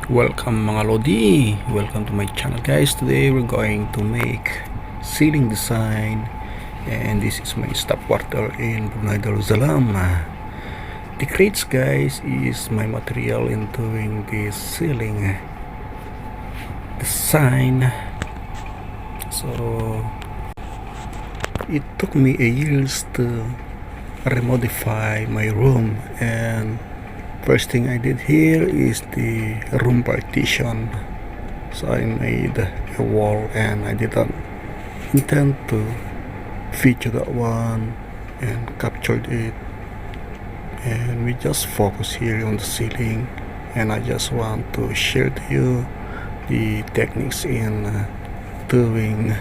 Welcome mga Lodi! Welcome to my channel guys. Today we're going to make ceiling design, and this is my staff quarter in Brunei Darussalam. The crates guys is my material in doing this ceiling design. So it took me a years to remodify my room, and first thing I did here is the room partition. So I made a wall, and I didn't intend to feature that one and captured it, and we just focus here on the ceiling. And I just want to share to you the techniques in doing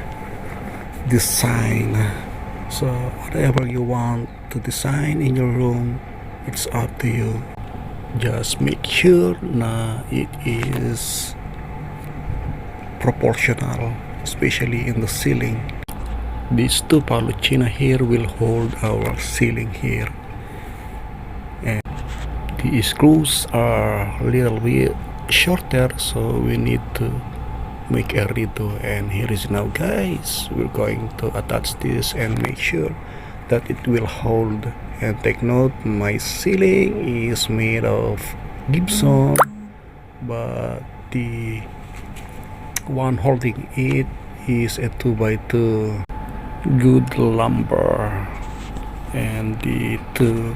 design. So whatever you want to design in your room, it's up to you. Just make sure na it is proportional, especially in the ceiling. These two palucina here will hold our ceiling here, and the screws are a little bit shorter, so we need to make a redo. And here is now guys, we're going to attach this and make sure that it will hold. And take note, my ceiling is made of gypsum, but the one holding it is a 2x2 good lumber. And the two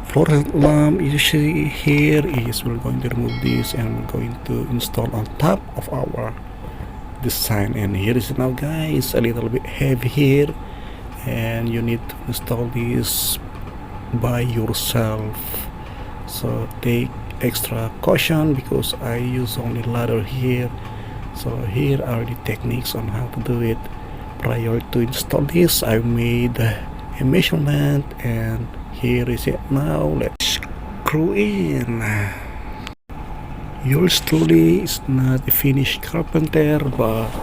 fluorescent lamp you see here is, we're going to remove this and we're going to install on top of our design. And here is now guys, a little bit heavy here, and you need to install this by yourself, so take extra caution because I use only ladder here. So here are the techniques on how to do it. Prior to install this, I made a measurement, and here is it now. Let's screw in. Yours truly is not a finished carpenter, but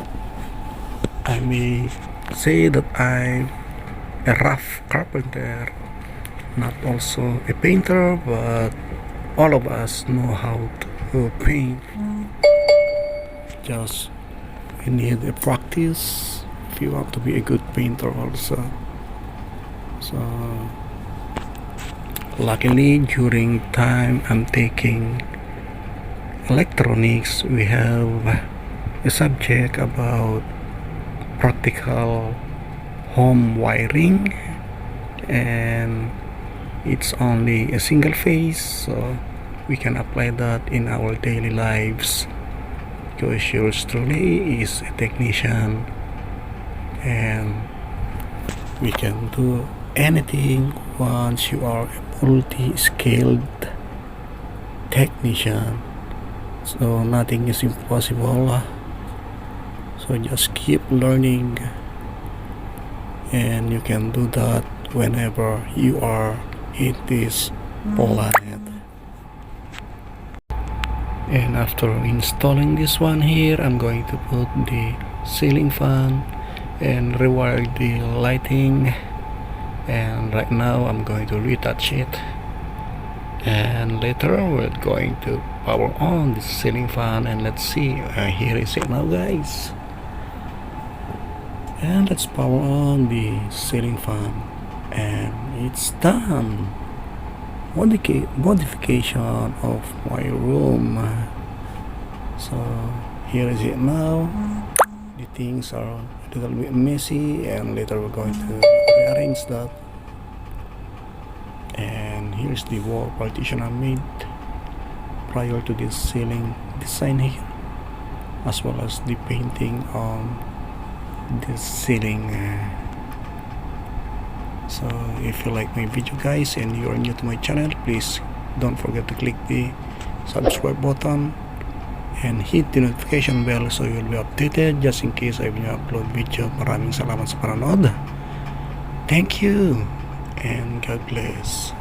I may say that I'm a rough carpenter, not also a painter, but all of us know how to paint. Just we need a practice if you want to be a good painter also. So luckily during time I'm taking electronics, we have a subject about practical home wiring, and it's only a single phase, so we can apply that in our daily lives, because yours truly is a technician, and we can do anything once you are a multi-skilled technician. So nothing is impossible, so just keep learning, and you can do that whenever you are in this planet. And after installing this one here, I'm going to put the ceiling fan and rewire the lighting, and right now I'm going to retouch it, and later we're going to power on the ceiling fan. And let's see, here is it now guys, and let's power on the ceiling fan, and it's done. Modification of my room. So here is it now. The things are a little bit messy, and later we're going to rearrange that. And here's the wall partition I made prior to this ceiling design here, as well as the painting on this ceiling. So if you like my video guys and you are new to my channel, please don't forget to click the subscribe button and hit the notification bell so you'll be updated just in case I will upload video. Maraming salamat sa panonood. Thank you and God bless.